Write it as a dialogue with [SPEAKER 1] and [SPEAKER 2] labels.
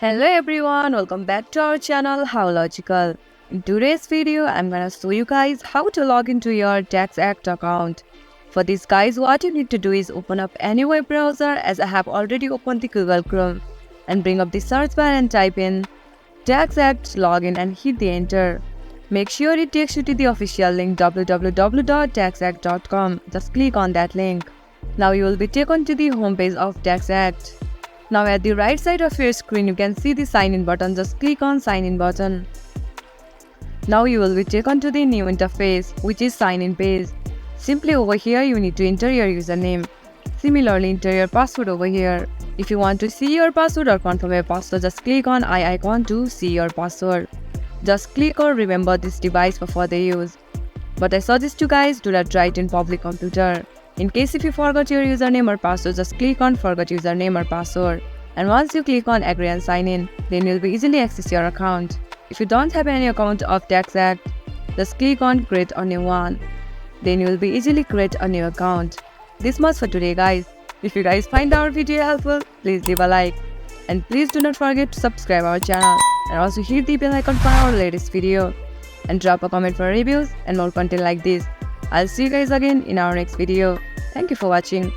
[SPEAKER 1] Hello everyone, welcome back to our channel How Logical. In today's video, I'm gonna show you guys how to log into your TaxAct account. For this guys, what you need to do is open up any web browser, as I have already opened the Google Chrome, and bring up the search bar and type in TaxAct login and hit the enter. Make sure it takes you to the official link www.taxact.com. Just click on that link. Now you will be taken to the homepage of TaxAct. Now at the right side of your screen you can see the sign in button. Just click on sign in button. Now you will be taken to the new interface, which is sign in page. Simply over here you need to enter your username. Similarly enter your password over here. If you want to see your password or confirm your password, just click on I icon to see your password. Just click or remember this device for further use. But I suggest you guys do not try it in public computer. In case if you forgot your username or password, just click on forgot username or password. And once you click on agree and sign in, then you'll be easily access your account. If you don't have any account of TaxAct, just click on create a new one. Then you will be easily create a new account. This much for today guys. If you guys find our video helpful, please leave a like. And please do not forget to subscribe our channel. And also hit the bell icon for our latest video. And drop a comment for reviews and more content like this. I'll see you guys again in our next video. Thank you for watching.